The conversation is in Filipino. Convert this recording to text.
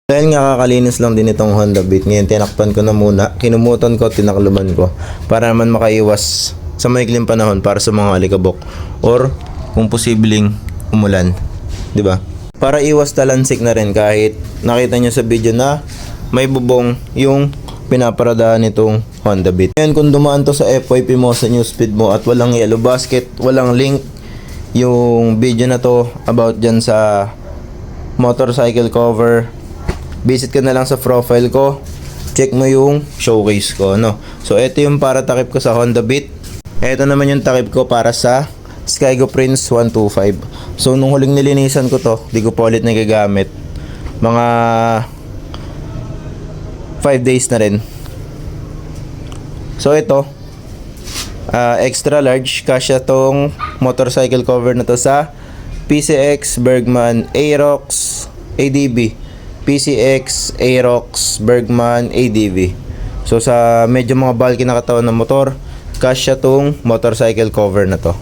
Dahil nga kakalinis lang din itong Honda Beat, ngayon tinakpan ko na muna, kinumutan ko, tinakluban ko para naman makaiwas sa maikling panahon para sa mga alikabok or kung posibleng umulan, 'di ba? Para iwas talansik na rin kahit nakita nyo sa video na may bubong yung pinaparadaan nitong Honda Beat. Ngayon kung dumaan to sa FYP mo sa newsfeed mo at walang yellow basket, walang link yung video na to about dyan sa motorcycle cover, visit ka na lang sa profile ko, check mo yung showcase ko, no? So ito yung para takip ko sa Honda Beat. Ito naman yung takip ko para sa Skygo Prince 125. So nung huling nilinisan ko to, di ko pa ulit nagagamit. Mga 5 days na rin. So ito, extra large, kasya tong motorcycle cover na to sa PCX Bergman Aerox ADV. PCX Aerox Bergman ADV. So sa medyo mga bulky na katawan ng motor, kasya tong motorcycle cover na to.